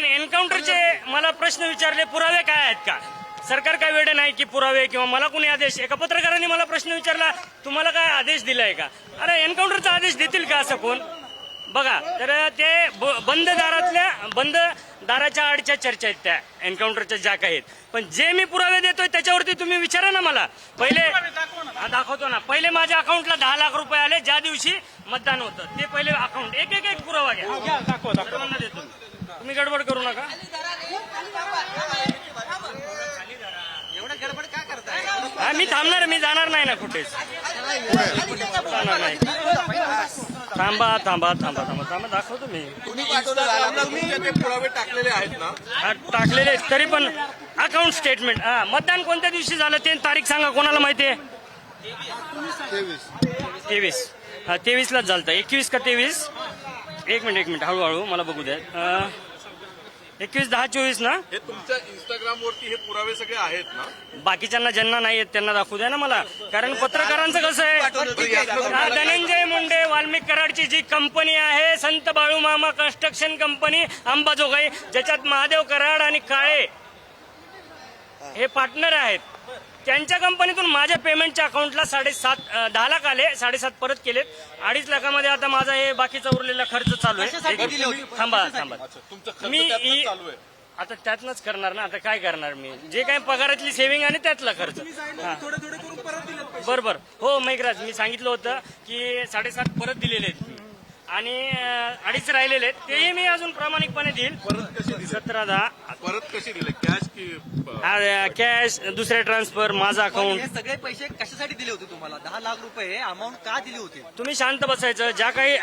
कारण एन्काउंटरचे मला प्रश्न विचारले, पुरावे काय आहेत का? सरकार काय वेळ नाही की पुरावे किंवा मला कोणी आदेश? एका पत्रकाराने मला प्रश्न विचारला, तुम्हाला काय आदेश दिलाय का? अरे एन्काउंटरचा आदेश देतील का असं कोण? बघा, तर ते बंद दाराच्या आडच्या चर्चा आहेत त्या एन्काउंटरच्या ज्या काही आहेत. पण जे मी पुरावे देतोय त्याच्यावरती तुम्ही विचारा ना मला. पहिले दाखवतो ना, पहिले माझ्या अकाउंटला 10 लाख रुपये आले ज्या दिवशी मतदान होतं. ते पहिले अकाउंट एक पुरावा घ्या, सर्वांना देतो. तुम्ही गडबड करू नका. मी थांबणार, मी जाणार नाही ना कुठेच. जाणार नाही. थांबा दाखवतो मी. पुरावे टाकलेले आहेत ना? टाकलेले आहेत, तरी पण अकाउंट स्टेटमेंट. मतदान कोणत्या दिवशी झालं ते तारीख सांगा, कोणाला माहिती आहे? 23. 23 लाच झालं. 21 का 23? एक मिनिट हळूहळू मला बघू द्या. 21/10/24 ना? हे तुमच्या इंस्टाग्राम वरती हे पुरावे सगळे आहेत ना? बाकीच्यांना ज्यांना नाही आहेत त्यांना दाखवू द्या ना मला. कारण पत्रकारांचं कसं आहे, धनंजय मुंडे वाल्मिक कराडची जी कंपनी आहे, संत बाळूमामा कन्स्ट्रक्शन कंपनी अंबाजोगाई, ज्याच्यात महादेव कराड आणि काळे हे पार्टनर आहेत, त्यांच्या कंपनीतून माझ्या पेमेंटच्या अकाउंटला 10 लाख आले. 7.5 परत केलेत. 2.5 लाखामध्ये आता माझा हे बाकीचा उरलेला खर्च चालू आहे. थांबा मी आता त्यातनच करणार ना. आता काय करणार मी? जे काही पगारातली सेव्हिंग आणि त्यातला खर्च. बरोबर. हो मेघराज, मी सांगितलं होतं की 7.5 परत दिलेले आहेत आणि 2.5 राहिलेले आहेत, तेही मी अजून प्रामाणिकपणे देईल. परत कशी दिली? 17-10 परत कशी दिले? कॅश की कॅश, दुसरे ट्रान्सफर, माझा अकाउंट. हे सगळे पैसे कशासाठी दिले होते तुम्हाला? 10 लाख रुपये अमाऊंट का दिली होती? तुम्ही शांत बसायचं. ज्या काही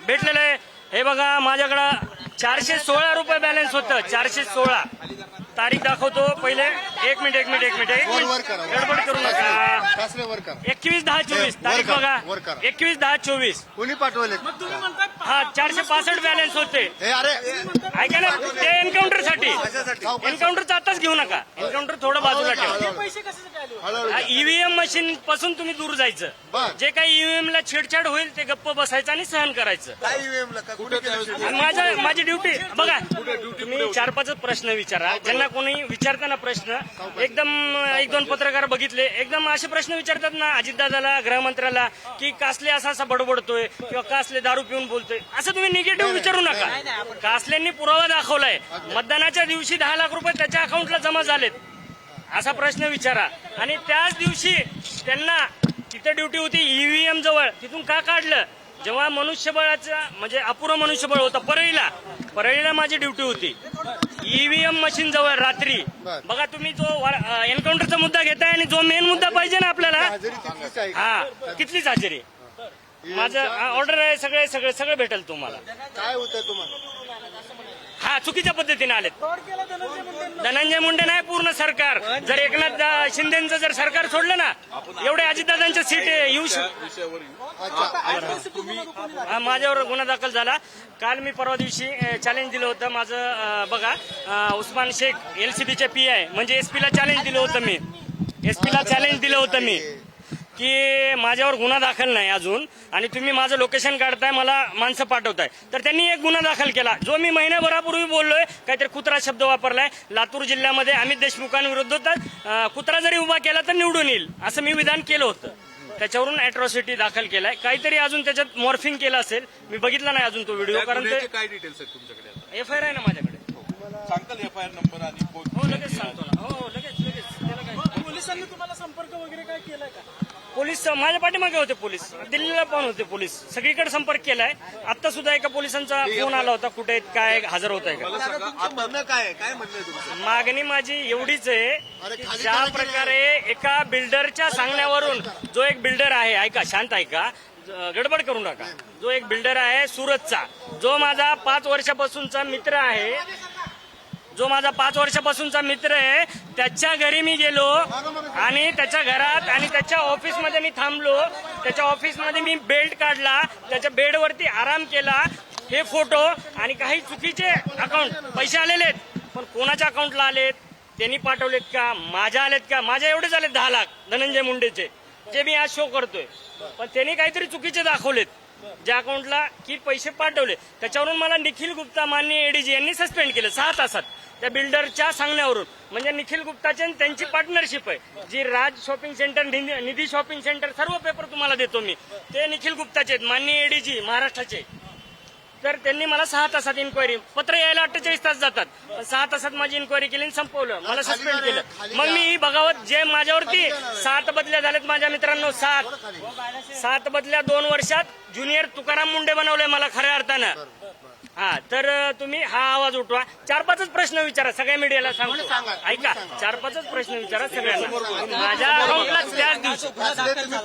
भेटलेलं आहे हे बघा, माझ्याकडं 416 रुपये बॅलन्स होतं. 416 तारीख दाखवतो पहिले. एक मिनिट गडबड करू नका. 21/10/24 तारीख बघा. 21/10/24 कोणी पाठवले? 465 बॅलन्स होते. ऐका ना, ते एन्काउंटर साठी. एन्काउंटरचं आताच घेऊ नका. एन्काउंटर थोडं बाजूला ठेवा. ईव्हीएम मशीन पासून तुम्ही दूर जायचं. जे काही ईव्हीएम ला छेडछाड होईल ते गप्प बसायचं आणि सहन करायचं. माझी ड्युटी बघा. तुम्ही 4-5 प्रश्न विचारा. ज्यांना कोणी विचारताना प्रश्न एकदम 1-2 पत्रकार बघितले, एकदम असे प्रश्न विचारतात ना अजितदादाला, गृहमंत्र्याला, की कासले असा बडबडतोय किंवा कासले दारू पिऊन बोलतोय, असं तुम्ही निगेटिव्ह विचारू नका. कासलेंनी पुरावा दाखवलाय, मतदानाच्या दिवशी 10 लाख रुपये त्याच्या अकाउंटला जमा झालेत, असा प्रश्न विचारा. आणि त्याच दिवशी त्यांना तिथे ड्युटी होती ईव्हीएम जवळ, तिथून का काढलं? जेव्हा मनुष्यबळाचं म्हणजे अपुरं मनुष्यबळ होतं परळीला माझी ड्युटी होती ईव्हीएम मशीन जवळ रात्री. बघा तुम्ही जो एन्काउंटरचा मुद्दा घेताय आणि जो मेन मुद्दा पाहिजे ना आपल्याला, कितलीच हजेरी. माझं ऑर्डर आहे, सगळे भेटेल तुम्हाला. काय होतं तुम्हाला? चुकीच्या पद्धतीने आलेत. धनंजय मुंडे नाही, पूर्ण सरकार. जर एकनाथ शिंदेचं जर सरकार सोडलं ना, एवढे अजितदादांच्या सीट येऊ माझ्यावर गुन्हा दाखल झाला. काल मी परवा दिवशी चॅलेंज दिलं होतं माझं. बघा, उस्मान शेख एलसीबीचे PI म्हणजे एसपीला चॅलेंज दिलं होतं मी की माझ्यावर गुन्हा दाखल नाही अजून आणि तुम्ही माझं लोकेशन काढताय, मला माणसं पाठवताय. तर त्यांनी एक गुन्हा दाखल केला, जो मी महिन्याभरापूर्वी बोललोय. काहीतरी कुत्रा शब्द वापरलाय. लातूर जिल्ह्यामध्ये अमित देशमुखांविरोधात कुत्रा जरी उभा केला तर निवडून येईल असं मी विधान केलं होतं. त्याच्यावरून अॅट्रॉसिटी दाखल केलाय. काहीतरी अजून त्याच्यात मॉर्फिंग केलं असेल, मी बघितला नाही अजून तो व्हिडिओ. कारण ते काय डिटेल्स आहेत तुमच्याकडे? FIR आहे ना माझ्याकडे. सांगताल FIR नंबर आणि हो लगेच सांगतो ना. हो लगेच. त्याला काय, पोलिसांनी तुम्हाला संपर्क वगैरे काय केलाय का? पोलीस माझ्या पाठीमागे होते. पोलीस दिल्लीला पण होते. पोलीस सगळीकडे संपर्क केलाय. आता सुद्धा एका पोलिसांचा फोन आला होता, कुठे आहेत, काय हजर होत आहे का. काय म्हणणं तुमचं? मागणी माझी एवढीच आहे, ज्या प्रकारे एका बिल्डरच्या सांगण्यावरून, जो एक बिल्डर आहे, ऐका शांत ऐका, गडबड करू नका, जो एक बिल्डर आहे सुरतचा, जो माझा 5 वर्षापासूनचा मित्र आहे, त्याच्या घरी मी गेलो आणि त्याच्या घरात आणि त्याच्या ऑफिसमध्ये मी थांबलो. त्याच्या ऑफिसमध्ये मी बेल्ट काढला, त्याच्या बेडवरती आराम केला. हे फोटो आणि काही चुकीचे अकाउंट पैसे आलेले आहेत, पण कोणाच्या अकाउंटला आलेत, त्यांनी पाठवलेत का, माझ्या आलेत का? माझ्या एवढे झाले 10 लाख धनंजय मुंडेचे, जे मी आज शो करतोय, पण त्यांनी काहीतरी चुकीचे दाखवलेत. ज्या अकाउंटला की पैसे पाठवले त्याच्यावरून मला निखिल गुप्ता माननीय एडीजी यांनी सस्पेंड केलं 6 तासात त्या बिल्डरच्या सांगण्यावरून. म्हणजे निखिल गुप्ताची आणि त्यांची पार्टनरशिप आहे जी राज शॉपिंग सेंटर, निधी शॉपिंग सेंटर, सर्व पेपर तुम्हाला देतो मी, ते निखिल गुप्ताचे आहेत, माननीय एडीजी महाराष्ट्राचे. तर त्यांनी मला 6 तासात इन्क्वायरी, पत्र यायला 48 तास जातात, 6 तासात माझी इन्क्वायरी केली आणि संपवलं, मला सस्पेंड केलं. मग मी ही बघावत जे माझ्यावरती 7 बदल्या झाल्यात माझ्या मित्रांनो, 7 बदल्या 2 वर्षात ज्युनियर तुकाराम मुंडे बनवलंय मला खऱ्या अर्थानं. हा, तर तुम्ही हा आवाज उठवा, 4-5 प्रश्न विचारा सगळ्या मीडियाला सांगतो. ऐका, 4-5 प्रश्न विचारा सगळ्यांना. माझ्या अकाउंटला त्याच दिवशी ₹10 लाख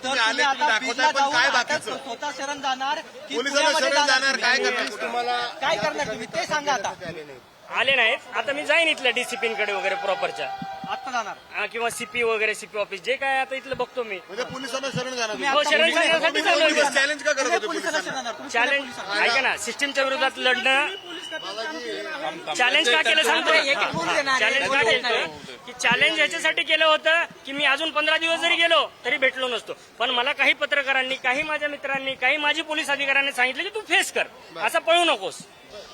तुम्ही आले, तुम्ही दाखवताय, पण काय बाकीचं? स्वतः शरण जाणार की पोलिसांना पुण्यामध्ये शरण जाणार, काय तुम्ही? करणार तुम्हाला? काय करणार तुम्ही ते सांगा आता. आले नाहीत. आता मी जाईन इथल्या डीसीपींकडे वगैरे प्रॉपरच्या, आत्ता जाणार किंवा सीपी वगैरे, सीपी ऑफिस जे काय आता इथलं बघतो मी. म्हणजे पोलिसांना शरण जाणार तुम्ही हो, आता शरण पोलिसांना- जाण्यासाठी तुम्ही चालू आहे. चॅलेंज का करत तुम्ही होते पोलिसांना पोलिसांना? शरण जाणार. तुम्ही चॅलेंज पोलिसांना- ऐका ना, सिस्टीमच्या विरोधात लढणं. पोलीस खात्यात काम केलं. चॅलेंज का केलं सांगतो. चॅलेंज का केलं की चॅलेंज याच्यासाठी केलं होतं की मी अजून 15 दिवस जरी गेलो तरी भेटलो नसतो. पण मला काही पत्रकारांनी, काही माझ्या मित्रांनी, काही माझी पोलीस अधिकाऱ्यांनी सांगितलं की तू फेस कर, असं पळू नकोस.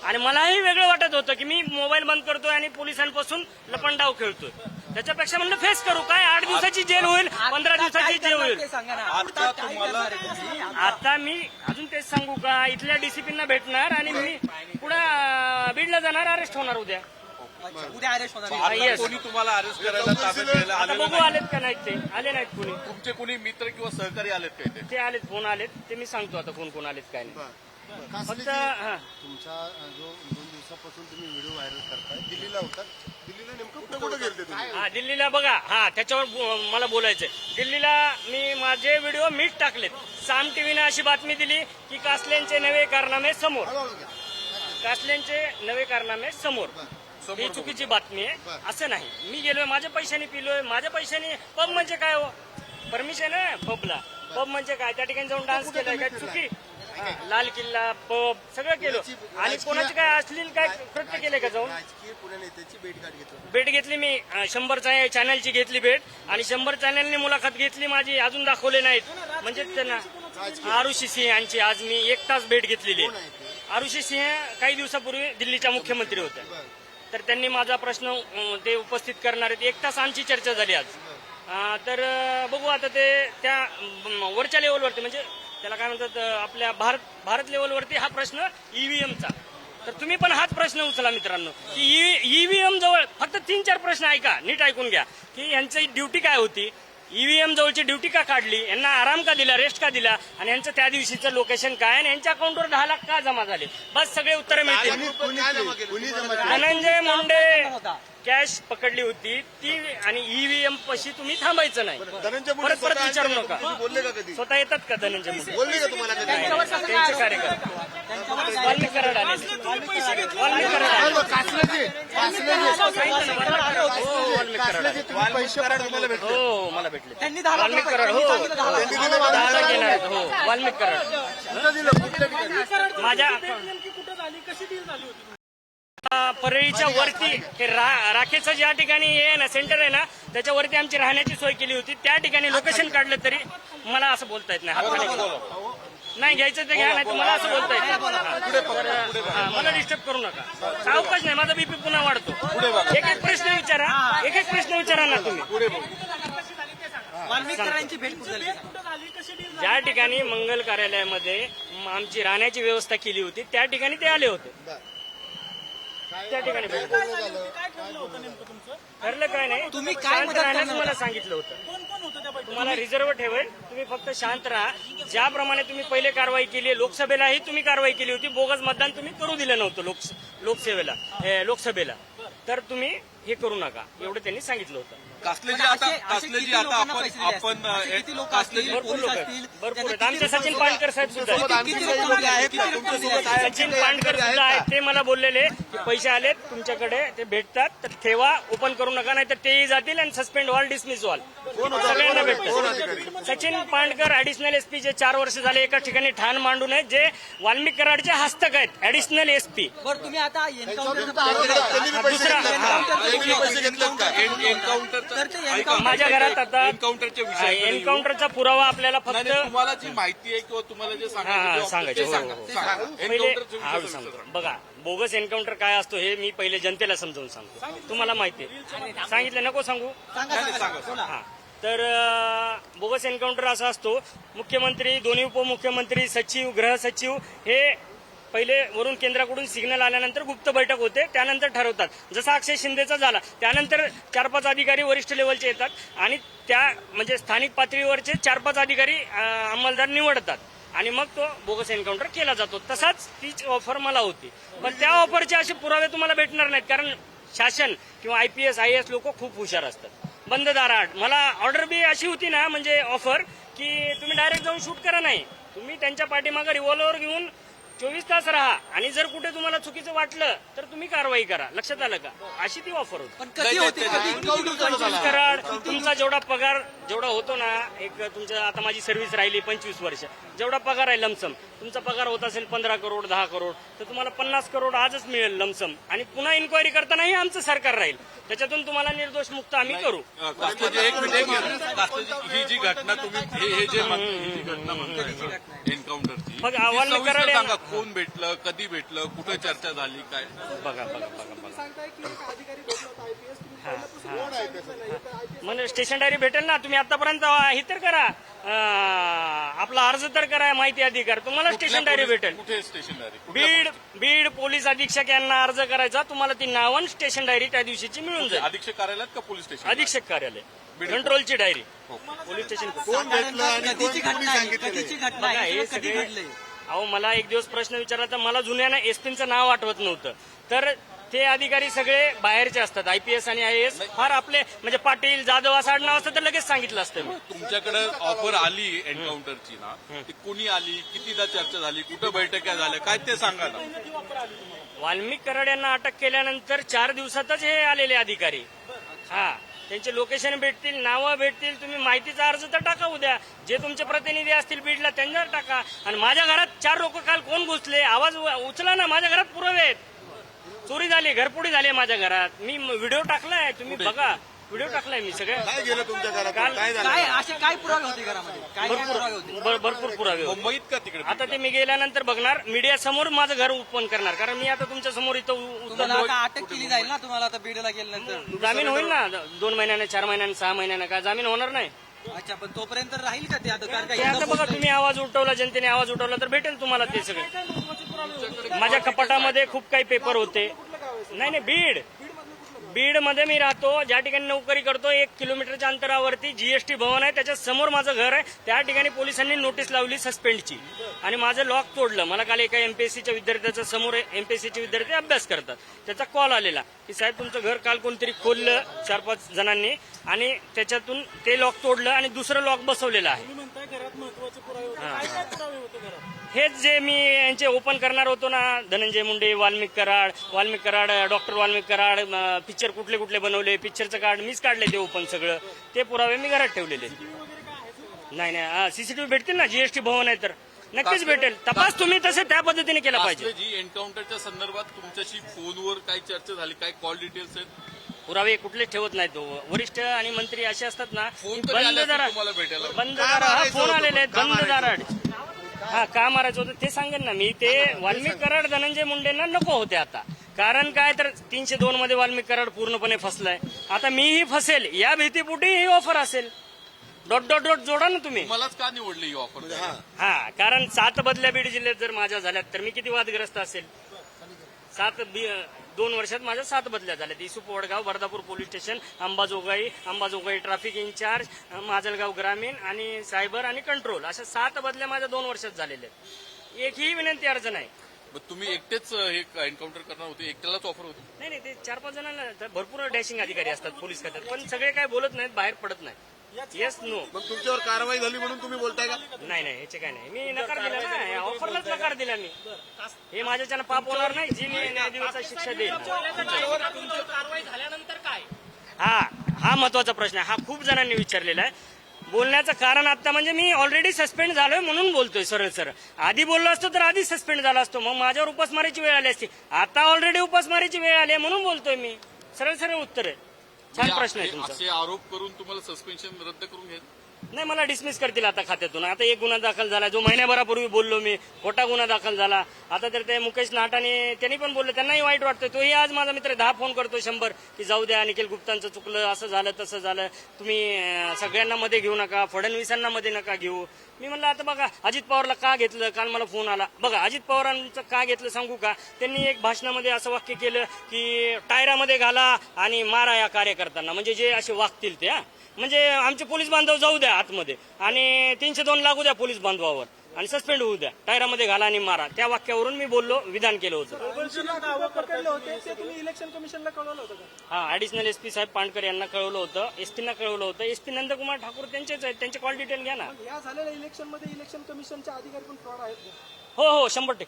आणि मलाही वेगळं वाटत होतं की मी मोबाईल बंद करतोय आणि पोलिसांपासून लपंडाव खेळतोय. त्याच्यापेक्षा म्हणलं फेस करू, काय 8 दिवसाची जेल होईल, 15 दिवसाची जेल होईल. ते सांगा ना. आता आता काय तुम्हाला- करणार आहे तुम्ही? आता मी अजून तेच सांगू का, इथल्या डीसीपींना भेटणार आणि मी पुढे बीडला जाणार, अरेस्ट होणार उद्या. अच्छा, उद्या अरेस्ट होणार आहे. आता yes. कोणी तुम्हाला अरेस्ट करायला ताब्यात घ्यायला आता आलेलं बघू नाही? आलेत का नाहीत ते. आले नाहीत कोणी. तुमचे कोणी मित्र किंवा सहकारी आलेत का इथे? ते आलेत, फोन आलेत, ते मी सांगतो आता कोण कोण आलेत काय नाही. फक्त हा, तुमचा जो 2 दिवसापासून तुम्ही व्हिडिओ व्हायरल करताय, दिल्लीला होता, दिल्लीला नेमकं कुठे गेलते तुम्ही? हा, दिल्लीला बघा, हा त्याच्यावर मला बोलायचंय. दिल्लीला मी माझे व्हिडिओ मीच टाकलेत. साम टीव्हीने अशी बातमी दिली की कासल्यांचे नवे कारनामे समोर, कासल्यांचे नवे कारनामे समोर. ही चुकीची बातमी आहे. असं नाही, मी गेलोय माझ्या पैशाने, पिलोय माझ्या पैशाने. पब म्हणजे काय हो, परमिशन आहे पबला? पब म्हणजे काय? त्या ठिकाणी जाऊन डान्स केलाय काय? चुकी. हा, लाल किल्ला, पब सगळं केलं. आणि कोणाचे काय अश्लील काय कृत्य केले का जाऊन? राजकीय पुणे नेत्याची भेटगाठ घेतली. भेट घेतली मी, 100 चॅनलची घेतली भेट, आणि 100 चॅनलने मुलाखत घेतली माझी, अजून दाखवले नाहीत. म्हणजे त्यांना आरुषी सिंह यांची आज मी 1 तास भेट घेतलेली आहे. आरुषी सिंह काही दिवसापूर्वी दिल्लीच्या मुख्यमंत्री होत्या, तर त्यांनी माझा प्रश्न ते उपस्थित करणार आहेत. 1 तास आमची चर्चा झाली आज. तर बघू आता ते त्या वरच्या लेवलवरती, म्हणजे त्याला काय म्हणतात, आपल्या भारत लेवलवरती हा प्रश्न ईव्हीएमचा. तर तुम्ही पण हाच प्रश्न उचला मित्रांनो की ईव्हीएम जवळ फक्त 3-4 प्रश्न ऐका, नीट ऐकून घ्या की यांची ड्युटी काय होती, ईव्हीएम जवळची ड्युटी का काढली, यांना आराम का दिला, रेस्ट का दिला, आणि यांचं त्या दिवशीचं लोकेशन काय, आणि यांच्या अकाउंटवर 10 लाख का जमा झाले. बस सगळे उत्तर मिळतील. कुणी जमा केलं? धनंजय मुंडे कॅश पकडली होती ती, आणि ईव्हीएम पशी तुम्ही थांबायचं नाही. धनंजय मुंडे परत परत विचारू नका. तुम्ही बोलले का कधी? स्वतः येतात का धनंजय मुंडे? बोलले का तुम्हाला कधी? त्यांचे कार्यकर्ते वाल्मिक कराड आले. वाल्मिक कराड आले. हो, वाल्मिक कराड आले. पैसे तुम्हाला भेटले? हो, मला भेटले. त्यांनी 10 लाख वाल्मिक रुपये- कराड, हो, त्यांनी सांगितलं 10 लाख. 10 लाख येणार आहेत. हो, वाल्मिक कराड. कुठं दिलं? कुठल्या ठिकाणी? माझ्या नेमकी कुठं झाली, कशी डील झाली होती? परळीच्या वरती हे राखेचं ज्या ठिकाणी हे ना सेंटर आहे ना, त्याच्यावरती आमची राहण्याची सोय केली होती. त्या ठिकाणी लोकेशन काढलं तरी मला असं बोलता येत नाही. हात खाली नाही घ्यायचं ते घ्या, नाही तर मला असं बोलता येत नाही. हा, मला डिस्टर्ब करू नका. सावकाश नाही, माझा बीपी पुन्हा वाढतो. एक प्रश्न विचारा, एक प्रश्न विचारा ना तुम्ही. वाल्मिक कराडांची भेट कुठे झाली? कुठं झाली, कशी डील झाली? ज्या ठिकाणी मंगल कार्यालयामध्ये आमची राहण्याची व्यवस्था केली होती त्या ठिकाणी ते आले होते. त्या ठिकाणी काय ठरलं होतं नेमकं तुमचं? ठरलं काय नाही, तुम्ही काय शांत मदत राहण्यास करणार मला होता? सांगितलं होतं. कोण कोण होतं त्या बैठकीत? तुम्हाला रिझर्व्ह ठेवेल, तुम्ही फक्त शांत राहा. ज्याप्रमाणे तुम्ही पहिले कारवाई केली, लोकसभेलाही तुम्ही कारवाई केली होती, बोगस मतदान तुम्ही करू दिलं नव्हतं लोकसभेला, तर तुम्ही हे करू नका, एवढं त्यांनी सांगितलं होतं. कासलेजी पण आता असे कासलेजी किती आता लोकांना आपण पैसे दिले असतील? आपण असे किती लोक कासलेजी असतील? भरपूर पोलीस लोक आहेत, असतील, भरपूर त्यांना आहेत. आमचे किती सचिन लोकं- पांडकर साहेब सुद्धा आहेत. किती लोकं दिले आहेत? किती लोकं दिले आहेत? सचिन पांडकर सुद्धा आहेत. ते मला बोललेले की पैसे आलेत तुमच्याकडे, ते भेटतात तर ठेवा, ओपन करू नका, नाही तर तेही जातील आणि सस्पेंड व्हाल, डिसमिस व्हाल. सगळ्यांना भेटतात. सचिन पांडकर ऍडिशनल एसपी जे 4 वर्ष झाले एका ठिकाणी ठाण मांडून आहेत, जे वाल्मिक कराडचे हस्तक आहेत, ऍडिशनल एसपी. बरं, तुम्ही आता एन्काउंटर दुसरा पैसे घेतले का? एन्काउंटर तर ते ऐका, माझ्या घरात आता एन्काउंटरच्या विषयाकडे येऊ. एन्काउंटरचा पुरावा आपल्याला नाही, फक्त नाही, तुम्हाला जी माहिती आहे किंवा तुम्हाला जे हा, सांगायचं. ते सांगा. हो, हो. सांगा. पहिले एन्काउंटरच्या हा विषयाचं सांगतो. विचारा. बघा बोगस एन्काउंटर काय असतो हे मी पहिले जनतेला समजावून सांगतो. तुम्हाला माहिती आहे सांगितलं नको सांगू हा तर बोगस एन्काउंटर असा असतो मुख्यमंत्री दोन्ही उपमुख्यमंत्री सचिव गृह सचिव हे पहिले वरून केंद्राकडून सिग्नल आल्यानंतर गुप्त बैठक होते त्यानंतर ठरवतात जसा अक्षय शिंदेचा झाला त्यानंतर 4-5 अधिकारी वरिष्ठ लेवलचे येतात आणि त्या म्हणजे स्थानिक पातळीवरचे 4-5 अधिकारी अंमलदार निवडतात आणि मग तो बोगस एन्काउंटर केला जातो तसाच तीच ऑफर मला होती पण त्या ऑफरचे असे पुरावे तुम्हाला भेटणार नाहीत कारण शासन किंवा IPS IAS लोक खूप हुशार असतात बंद दाराआड मला ऑर्डर बी अशी होती ना म्हणजे ऑफर की तुम्ही डायरेक्ट जाऊन शूट करा नाही तुम्ही त्यांच्या पाठीमागे रिव्हॉल्वर घेऊन 24 तास राहा आणि जर कुठे तुम्हाला चुकीचं वाटलं तर तुम्ही कारवाई करा लक्षात आलं का अशी ती ऑफर होती पण कधी होती कधी कराड तुमचा जेवढा पगार जेवढा होतो ना एक तुमच्या आता माझी सर्व्हिस राहिली 25 वर्ष जेवढा पगार आहे लमसम तुमचा पगार होत असेल 15 करोड 10 करोड तर तुम्हाला 50 करोड आजच मिळेल लमसम आणि पुन्हा इन्क्वायरी करतानाही आमचं सरकार राहील त्याच्यातून तुम्हाला निर्दोष मुक्त आम्ही करू कास्टलेजी, एक मिनिट कास्टलेजी, ही जी घटना तुम्ही हे जे ही जी घटना म्हणताय एन्काउंटरची मग अहवाल ती कराड सविस्तर आहे सांगा कोण भेटलं कधी भेटलं कुठे चर्चा झाली काय बघा सांगताय की एक अधिकारी भेटला होता IPS तुम्ही पहिल्यापासून म्हणजे स्टेशन डायरी भेटेल ना तुम्ही आतापर्यंत हे तर करा आपला अर्ज तर करा माहिती अधिकार तुम्हाला स्टेशन डायरी भेटेल कुठे स्टेशनरी बीड पोलीस अधीक्षक यांना अर्ज करायचा तुम्हाला ती नावन स्टेशन डायरी त्या दिवशीची मिळून जाईल अधीक्षक कार्यालयात का पोलीस स्टेशन अधीक्षक कार्यालय कंट्रोलची डायरी पोलीस स्टेशन कधीची घटना आहे कधीची घटना बघा, आहे हे किंवा कधी सगळे- घडलंय अहो मला एक दिवस प्रश्न विचारला तर मला जुन्यानं एसपीचं नाव आठवत नव्हतं तर ते अधिकारी सगळे बाहेरचे असतात IPS आणि IAS फार आपले म्हणजे पाटील जाधव असं आडनाव असतं तर लगेच सांगितलं असतं मी तुमच्याकडे ऑफर आली एन्काउंटरची ना ती कुणी आली कितीदा चर्चा झाली कुठं बैठका झाल्या काय ते सांगा ना वाल्मिक कराड यांना अटक केल्यानंतर 4 दिवसातच हे आलेले अधिकारी हा त्यांचे लोकेशन भेटतील नावं भेटतील तुम्ही माहितीचा अर्ज तर टाका उद्या जे तुमचे प्रतिनिधी असतील बीडला त्यांच्यावर टाका आणि माझ्या घरात 4 लोक काल कोण घुसले आवाज उचला ना माझ्या घरात पुरावे आहेत चोरी झाली घरपुडी झाली माझ्या घरात मी व्हिडिओ टाकलाय तुम्ही बघा व्हिडिओ टाकलाय मी सगळे काय गेलं तुमच्या घरात काल काय झालं काय असे काय पुरावे होते घरामध्ये काय काय पुरावे होते भरपूर पुरावे होते. मुंबईत का तिकडे आता ते मी गेल्यानंतर बघणार मीडिया समोर माझं घर ओपन करणार कारण मी आता तुमच्या समोर इथं तुम्हाला आता अटक केली जाईल ना तुम्हाला आता बीडला गेल्यानंतर जामीन होईल ना 2 महिन्याने 4 महिन्याने 6 महिन्याने काय जामीन होणार नाही अच्छा पण तोपर्यंत राहील का ते आता कारण ते आता बघा तुम्ही आवाज उठवला जनतेने आवाज उठवला तर भेटेल तुम्हाला ते सगळे माझ्या कपाटामध्ये खूप काही पेपर होते नाही बीड मध्ये मी राहतो ज्या ठिकाणी नोकरी करतो 1 किलोमीटरच्या अंतरावरती GST भवन आहे त्याच्या समोर माझं घर आहे त्या ठिकाणी पोलिसांनी नोटीस लावली सस्पेंडची आणि माझं लॉक तोडलं मला काल एका MPSCच्या विद्यार्थ्याच्या समोर MPSCचे विद्यार्थी अभ्यास करतात त्याचा कॉल आलेला की साहेब तुमचं घर काल कोणतरी खोललं 4-5 जणांनी आणि त्याच्यातून ते लॉक तोडलं आणि दुसरं लॉक बसवलेलं आहे तुम्ही म्हणताय घरात महत्वाचे पुरावे होते काय पुरावे होते घरात हेच जे मी यांचे ओपन करणार होतो ना धनंजय मुंडे वाल्मिक कराड डॉक्टर वाल्मिक कराड पिक्चर कुठले कुठले बनवले पिक्चरचं कार्ड मीच काढले ते ओपन सगळं ते पुरावे मी घरात ठेवलेले नाही CCTV भेटतील ना GST भवन आहे तर नक्कीच भेटेल तपास तुम्ही तसे त्या पद्धतीने केला पाहिजे जी एन्काउंटरच्या संदर्भात तुमच्याशी फोनवर काय चर्चा झाली काय कॉल डिटेल्स आहेत पुरावे कुठले ठेवत नाहीत वरिष्ठ आणि मंत्री असे असतात ना फोन की तरी आले बंद असतील दारात तुम्हाला भेटायला बंद दारात फोन आलेले आहेत बंद दारात हा का मारायचं होतं ते सांगेन ना मी ते वाल्मिक कराड धनंजय मुंडेंना नको होते आता कारण काय तर 302 मध्ये वाल्मिक कराड पूर्णपणे फसलाय आता मीही फसेल या भीतीपोटी ही ऑफर असेल डॉट जोडा ना तुम्ही मलाच का निवडली ही ऑफर हा कारण 7 बदल्या बीड जिल्ह्यात जर माझ्या झाल्यात तर मी किती वादग्रस्त असेल 2 वर्षात माझ्या 7 बदल्या झाल्यात Isup Wadgaon Bardapur police station Ambajogai traffic incharge Majalgaon ग्रामीण आणि सायबर आणि कंट्रोल अशा 7 बदल्या माझ्या 2 वर्षात झालेल्या आहेत एकही विनंती अर्ज नाही मग तुम्ही एकटेच हे एन्काउंटर करणार होते एकट्यालाच ऑफर होती नाही ते 4-5 जणांना तर भरपूर डॅशिंग अधिकारी असतात पोलीस खात्यात पण सगळे काय बोलत नाहीत बाहेर पडत नाही येस नो मग तुमच्यावर कारवाई झाली म्हणून तुम्ही बोलताय का नाही याचे काय नाही मी नकार दिला ना ऑफरलाच नकार दिला मी हे माझ्याच्यानं पाप होणार नाही जी मी न्यायाधिवाचा शिक्षा देईल कारवाई झाल्यानंतर काय हा महत्वाचा प्रश्न आहे हा खूप जणांनी विचारलेला आहे बोलण्याचं कारण आता म्हणजे मी ऑलरेडी सस्पेंड झालोय म्हणून बोलतोय सरळ आधी बोललो असतो तर आधी सस्पेंड झाला असतो मग माझ्यावर उपासमारीची वेळ आली असती आता ऑलरेडी उपासमारीची वेळ आली म्हणून बोलतोय मी सरळ उत्तर आहे छान प्रश्न आहे तुमचा. असे आरोप करून तुम्हाला सस्पेन्शन रद्द करून घ्यायचं. नाही, मला डिसमिस करतील आता खात्यातून. आता एक गुन्हा दाखल झाला, जो महिन्याभरापूर्वी बोललो मी, खोटा गुन्हा दाखल झाला. आता तर ते मुकेश नाटाने त्यांनी पण बोललं, त्यांनाही वाईट वाटतं. तोही आज माझा मित्र 10 फोन करतो 100 की जाऊ द्या, निखिल गुप्तांचं चुकलं, असं झालं तसं झालं, तुम्ही सगळ्यांना मध्ये घेऊ नका, फडणवीसांना मध्ये नका घेऊ. मी म्हणलं आता बघा अजित पवारला का घेतलं, काल मला फोन आला. बघा अजित पवारांचं का घेतलं सांगू का, त्यांनी एक भाषणामध्ये असं वाक्य केलं की टायरामध्ये घाला आणि मारा या कार्यकर्त्यांना, म्हणजे जे असे वागतील ते. म्हणजे आमचे पोलीस बांधव जाऊ द्या आतमध्ये आणि 302 लागू द्या पोलीस बांधवावर आणि सस्पेंड होऊ द्या, टायरामध्ये घाला आणि मारा. त्या वाक्यावरून मी बोललो, विधान केलं होतं. पकडले होते ते तुम्ही इलेक्शन कमिशनला कळवलं होतं का? हा, ऍडिशनल एसपी साहेब पाणकर यांना कळवलं होतं, एसपीना कळवलं होतं. एसपी नंदकुमार ठाकूर त्यांचेच आहेत, त्यांचे कॉल डिटेल घ्या ना. या झालेल्या इलेक्शन मध्ये इलेक्शन कमिशनचे अधिकारी पण फ्रॉड आहेत का? हो 100%,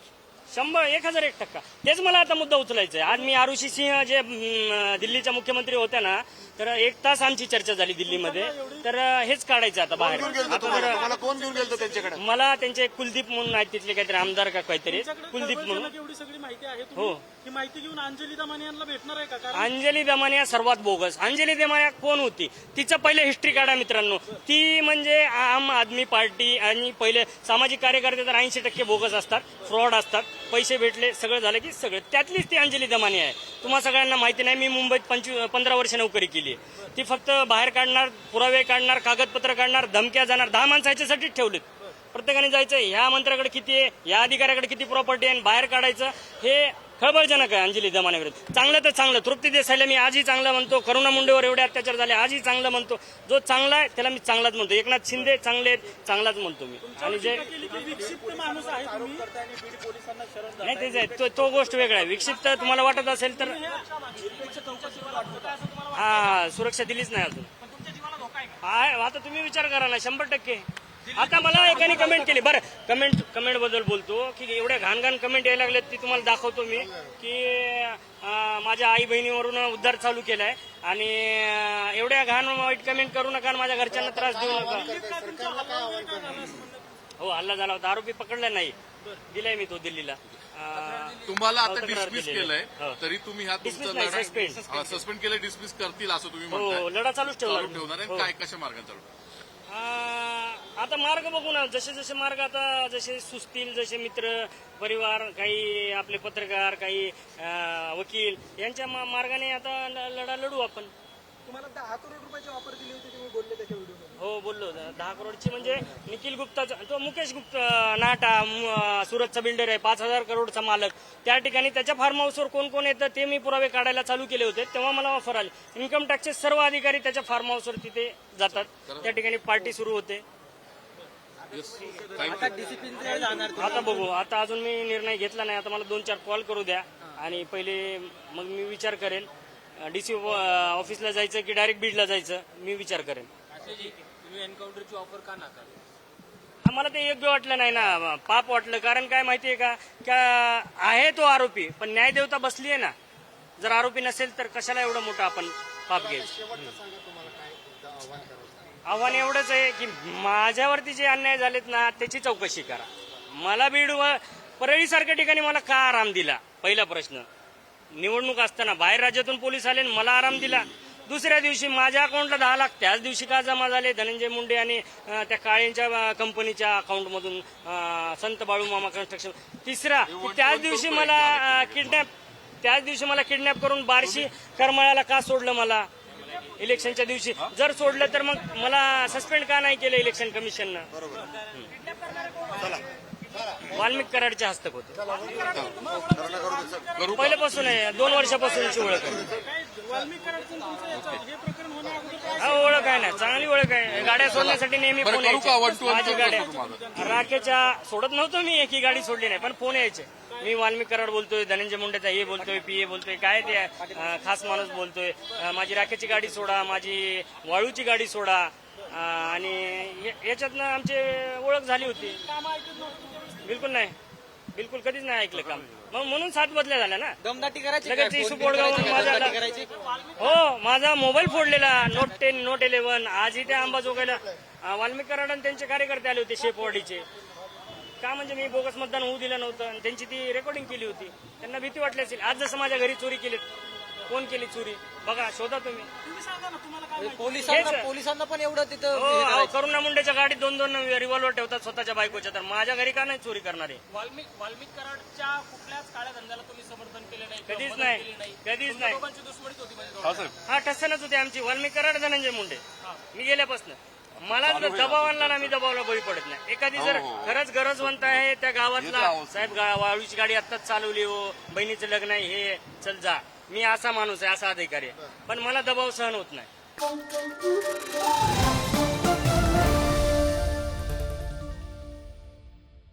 1001% तेच मला आता मुद्दा उचलायचा आहे. आज मी आरुषी सिंह जे दिल्लीच्या मुख्यमंत्री होत्या ना, तर 1 तास आमची चर्चा झाली दिल्लीमध्ये. तर हेच काढायचं आता बाहेर. मला कोण घेऊन गेलं त्यांच्याकडे? मला त्यांचे कुलदीप म्हणून आहेत तिथले काहीतरी आमदार का काहीतरी, कुलदीप म्हणून. एवढी सगळी माहिती आहे हो, ही माहिती घेऊन अंजली दमाने यांना भेटणार आहे का? कारण अंजली दमानिया सर्वात बोगस. अंजली दमानिया कोण होती, तिचं पहिले हिस्ट्री काढा मित्रांनो. ती म्हणजे आम आदमी पार्टी आणि पहिले सामाजिक कार्यकर्ते तर 80% बोगस असतात, फ्रॉड असतात. पैसे भेटले, सगळं झालं की सगळं. त्यातलीच ती अंजली दमानिया आहे. तुम्हाला सगळ्यांना माहिती नाही, मी मुंबईत 15 वर्ष नोकरी केली. ती फक्त बाहेर काढणार, पुरावे काढणार, कागदपत्र काढणार, धमक्या जाणार. 10 माणसं ह्याच्यासाठीच ठेवलेत. प्रत्येकाने जायचं, ह्या मंत्र्याकडे किती आहे, या अधिकाऱ्याकडे किती प्रॉपर्टी आहे, बाहेर काढायचं. हे खळबळजनक आहे अंजली दमानियाविरुद्ध. चांगलं तर चांगलं, तृप्ती देसाईला मी आजही चांगलं म्हणतो, करुणा मुंडेवर एवढे अत्याचार झाले आजही चांगलं म्हणतो. जो चांगला आहे त्याला मी चांगलाच म्हणतो. एकनाथ शिंदे चांगले आहेत, चांगलाच म्हणतो मी. आणि जे विक्षिप्त माणूस आहे तुम्ही. नाही तेच आहे, तो गोष्ट वेगळा आहे. विक्षिप्त तुम्हाला वाटत असेल तर हा, सुरक्षा दिलीच नाही अजून. आता तुम्ही विचार करा ना, 100%. आता मला एकाने कमेंट केली, बरं कमेंट बद्दल बोलतो की एवढ्या घाण कमेंट यायला लागल्यात, ती तुम्हाला दाखवतो मी की माझ्या आई बहिणीवरून उद्धार चालू केलाय आणि एवढ्या घाण वाईट कमेंट करू नका, माझ्या घरच्यांना त्रास देऊ नका. हो, हल्ला झाला होता, आरोपी पकडला नाही, दिलाय मी तो दिल्लीला. तुम्हाला आता तक्रार डिसमिस केलेली. केलंय, हो. तरी तुम्ही हा Dismiss तुमचा नाही, लढा suspend केलं, डिसमिस करतील असं तुम्ही हो, म्हणताय. लढा चालूच ठेवला. चालू ठेवणार आहे. काय कशा मार्गाने चालू? आता मार्ग बघू ना, जसे मार्ग आता जसे सुचतील, जसे मित्र परिवार, काही आपले पत्रकार, काही वकील यांच्या मार्गाने आता लढा लढू आपण. तुम्हाला 10 करोड रुपयाची ऑफर दिली होती, तुम्ही बोलले त्याच्या व्हिडिओमध्ये. हो, बोललो होतो. 10 करोडची म्हणजे निखिल गुप्ताचा, तो मुकेश गुप्ता नाटा सुरतचा बिल्डर आहे, 5,000 करोडचा मालक. त्या ठिकाणी त्याच्या फार्म हाऊसवर कोण कोण येतं ते मी पुरावे काढायला चालू केले होते. तेव्हा मला ऑफर आली. इन्कम टॅक्सचे सर्व अधिकारी त्याच्या फार्म हाऊसवर तिथे जातात, त्या ठिकाणी पार्टी सुरू होते. आता डिसिप्लिन जाणार. आता बघू, आता अजून मी निर्णय घेतला नाही. आता मला 2-4 कॉल करू द्या आणि पहिले मग मी विचार करेन डीसी ऑफिसला जायचं की डायरेक्ट बीडला जायचं, मी विचार करेन. तुम्ही एन्काउंटरची ऑफर का नाकार? मला ते योग्य वाटलं नाही ना, पाप वाटलं. कारण काय माहितीये का, आहे तो आरोपी, पण न्यायदेवता बसली आहे ना. जर आरोपी नसेल तर कशाला एवढं मोठं आपण पाप घ्यायचं. आव्हान एवढंच आहे की माझ्यावरती जे अन्याय झालेत ना, त्याची चौकशी करा. मला बीड परळीसारख्या ठिकाणी मला का आराम दिला, पहिला प्रश्न. निवडणूक असताना बाहेर राज्यातून पोलीस आले, मला आराम दिला. दुसऱ्या दिवशी माझ्या अकाउंटला 10 लाख त्याच दिवशी का जमा झाले, धनंजय मुंडे आणि त्या काळेंच्या कंपनीच्या अकाउंटमधून, संत बाळूमामा कन्स्ट्रक्शन. तिसरा, त्याच दिवशी मला किडनॅप करून बार्शी करमाळ्याला का सोडलं मला इलेक्शनच्या दिवशी. जर सोडलं तर मग मला सस्पेंड का नाही केलं इलेक्शन कमिशननं. वाल्मिक कराडचे हस्तक होते पहिल्यापासून आहे, 2 वर्षापासूनची ओळख आहे. ओळख आहे ना, चांगली ओळख आहे. गाड्या सोडण्यासाठी नेहमी फोन यायचे. माझी गाड्या राखेच्या सोडत नव्हतो मी, एकही गाडी सोडली नाही, पण फोन यायचे. मी वाल्मिक कराड बोलतोय, धनंजय मुंडेचा हे बोलतोय, पीए बोलतोय, काय ते खास माणूस बोलतोय, माझी राखेची गाडी सोडा, माझी वाळूची गाडी सोडा. आणि याच्यातनं आमची ओळख झाली होती. बिलकुल नाही, बिलकुल कधीच नाही ऐकलं काम. मग म्हणून 7 बदल्या झाल्या ना. दमदाटी करायची लगेच इशू बोर्डगावून हो, माझा मोबाईल फोडलेला, नोट 10, नोट 11. आजही त्या अंबाजोगाईला वाल्मिक कराड आणि त्यांचे कार्यकर्ते आले होते, शेपवाडीचे. का म्हणजे मी बोगस मतदान होऊ दिलं नव्हतं आणि त्यांची ती रेकॉर्डिंग केली होती. त्यांना भीती वाटली असेल. आज जसं माझ्या घरी चोरी केलीत कोण केली चोरी बघा, शोधा तुम्ही. पोलिसांना पण एवढं तिथं हो, अहो, करुणा मुंडेच्या गाडीत 2-2 रिव्हॉल्वर ठेवतात स्वतःच्या बायकोच्या, तर माझ्या घरी का नाही चोरी करणारे? वाल्मिक कराडच्या कुठल्याच काळ्या धंद्याला तुम्ही समर्थन केले नाही, कधीच मदत नाही, केली नाही. कधीच नाही. दोघांची दुश्मनीच होती म्हणजे हा साहेब, हा ठसनच होती आमची, वाल्मिक कराड धनंजय मुंडे. मी गेल्यापासून मला जर दबाव आणला ना, मी दबावला बळी पडत नाही. एखादी जर खरंच गरजवंत आहे त्या गावातला, साहेब वाळूची गाडी आत्ताच चालवली हो, बहिणीचं लग्न आहे, हे चल जा, मी असा माणूस आहे, असा अधिकारी आहे, पण मला दबाव सहन होत नाही.